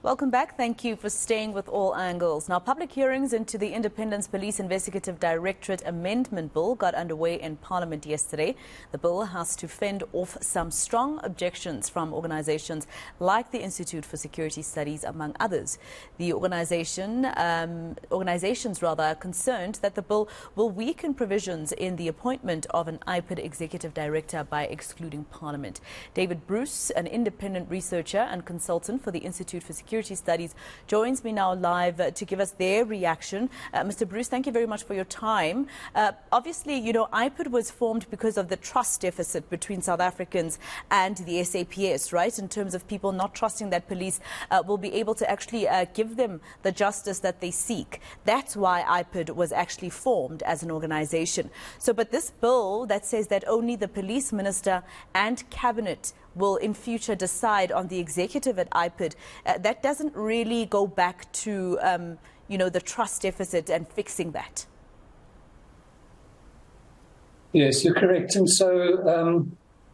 Welcome back. Thank you for staying with All Angles. Now, public hearings into the Independence Police Investigative Directorate Amendment Bill got underway in Parliament yesterday. The bill has to fend off some strong objections from organizations like the Institute for Security Studies, among others. The organizations are concerned that the bill will weaken provisions in the appointment of an IPID executive director by excluding Parliament. David Bruce, an independent researcher and consultant for the Institute for Security Studies, joins me now live to give us their reaction. Mr. Bruce, thank you very much for your time. Obviously, you know, IPID was formed because of the trust deficit between South Africans and the SAPS, right, in terms of people not trusting that police will be able to actually give them the justice that they seek. That's why IPID was actually formed as an organization. So, but this bill that says that only the police minister and cabinet will in future decide on the executive at IPID, that doesn't really go back to, you know, the trust deficit and fixing that. Yes, you're correct. And so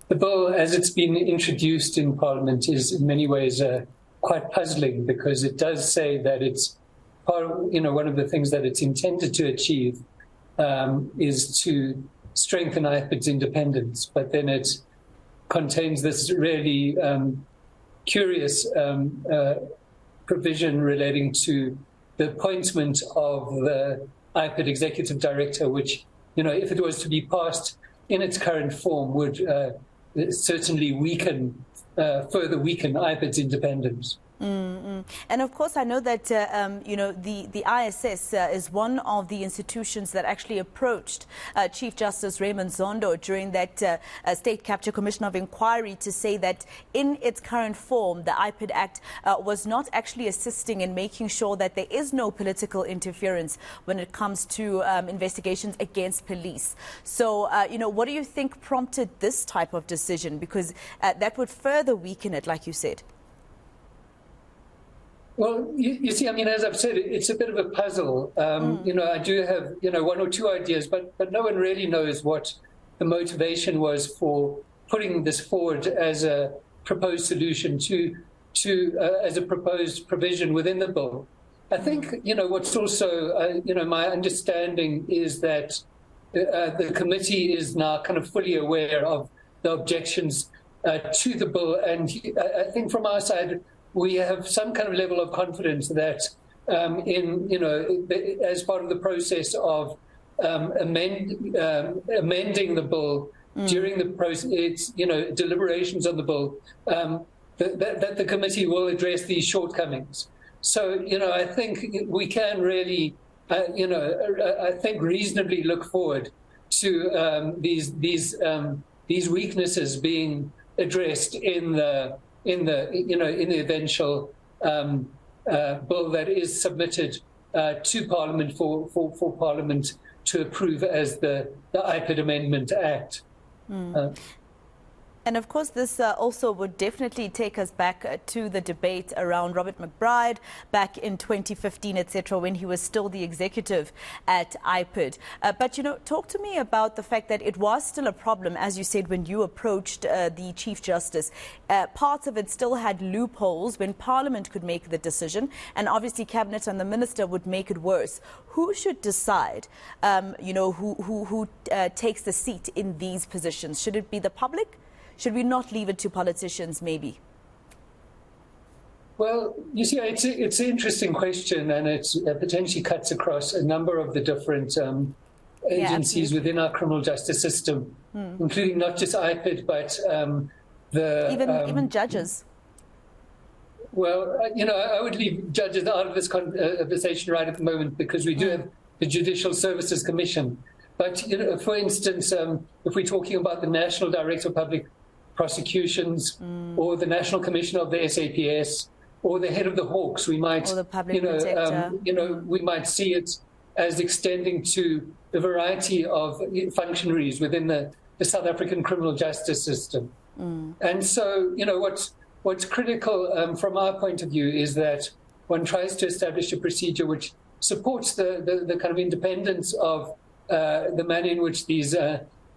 the bill, as it's been introduced in Parliament, is in many ways quite puzzling, because it does say that it's part of, you know, one of the things that it's intended to achieve is to strengthen IPID's independence, but then it contains this really curious provision relating to the appointment of the IPID executive director, which, you know, if it was to be passed in its current form, would certainly further weaken IPID's independence. And of course, I know that, you know, the ISS is one of the institutions that actually approached Chief Justice Raymond Zondo during that State Capture Commission of Inquiry to say that in its current form, the IPID Act was not actually assisting in making sure that there is no political interference when it comes to investigations against police. So, you know, what do you think prompted this type of decision? Because that would further weaken it, like you said. Well, you see, I mean, as I've said, it's a bit of a puzzle. You know, I do have, you know, one or two ideas, but no one really knows what the motivation was for putting this forward as a proposed solution as a proposed provision within the bill. I think, you know, what's also, you know, my understanding is that the committee is now kind of fully aware of the objections to the bill. And I think from our side, we have some kind of level of confidence that you know, as part of the process of amending the bill during the process, you know, deliberations on the bill, that the committee will address these shortcomings. So, you know, I think we can really, you know, I think reasonably look forward to these weaknesses being addressed in the eventual bill that is submitted to Parliament for Parliament to approve as the IPID Amendment Act. And of course, this also would definitely take us back to the debate around Robert McBride back in 2015, etc., when he was still the executive at IPID. But, you know, talk to me about the fact that it was still a problem, as you said, when you approached the Chief Justice. Parts of it still had loopholes when Parliament could make the decision, and obviously Cabinet and the Minister would make it worse. Who should decide, you know, who takes the seat in these positions? Should it be the public? Should we not leave it to politicians, maybe? Well, you see, it's an interesting question, and it potentially cuts across a number of the different agencies within our criminal justice system, including not just IPID, but even judges. Well, you know, I would leave judges out of this conversation right at the moment, because we do have the Judicial Services Commission. But, you know, for instance, if we're talking about the National Director of Public Prosecutions or the National Commissioner of the SAPS or the head of the Hawks, we might, we might see it as extending to a variety of functionaries within the South African criminal justice system. And so, you know, what's critical from our point of view is that one tries to establish a procedure which supports the kind of independence of the manner in which these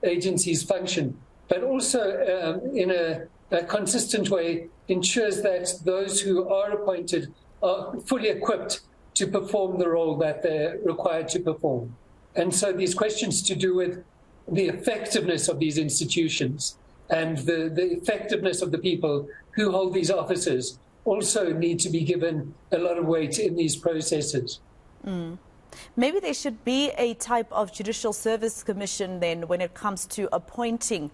agencies function, but also in a consistent way ensures that those who are appointed are fully equipped to perform the role that they're required to perform. And so these questions to do with the effectiveness of these institutions and the effectiveness of the people who hold these offices also need to be given a lot of weight in these processes. Maybe there should be a type of judicial service commission then when it comes to appointing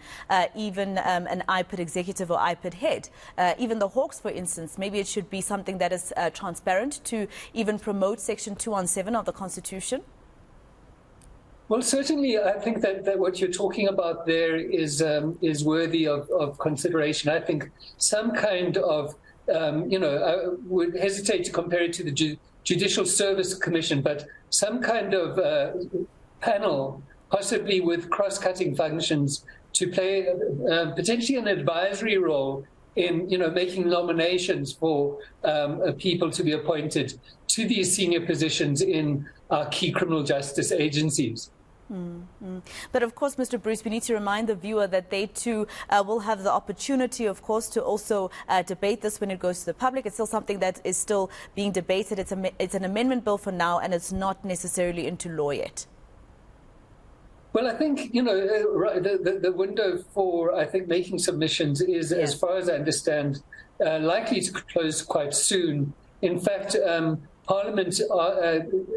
even an IPID executive or IPID head. Even the Hawks, for instance, maybe it should be something that is transparent to even promote Section 217 of the Constitution. Well, certainly, I think that what you're talking about there is worthy of consideration. I think some kind of, I would hesitate to compare it to the Judicial Service Commission, but some kind of panel, possibly with cross-cutting functions, to play potentially an advisory role in, making nominations for people to be appointed to these senior positions in our key criminal justice agencies. But of course, Mr. Bruce, we need to remind the viewer that they too will have the opportunity, of course, to also debate this when it goes to the public. It's still something that is still being debated. It's an amendment bill for now, and it's not necessarily into law yet. Well, I think, the window for, I think, making submissions is, as far as I understand, likely to close quite soon. In fact, Parliament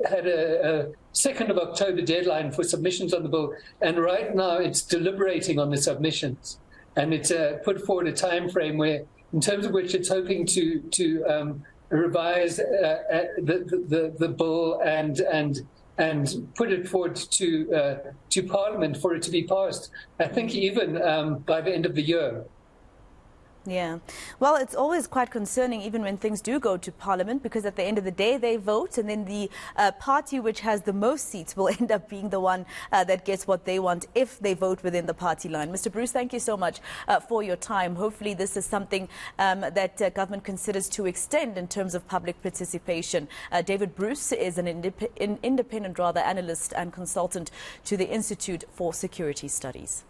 had a 2nd of October deadline for submissions on the bill, and right now it's deliberating on the submissions. And it's put forward a time frame where, in terms of which it's hoping to revise the bill and put it forward to Parliament for it to be passed, I think even by the end of the year. Yeah. Well, it's always quite concerning even when things do go to Parliament, because at the end of the day they vote, and then the party which has the most seats will end up being the one that gets what they want if they vote within the party line. Mr. Bruce, thank you so much for your time. Hopefully this is something that government considers to extend in terms of public participation. David Bruce is an independent analyst and consultant to the Institute for Security Studies.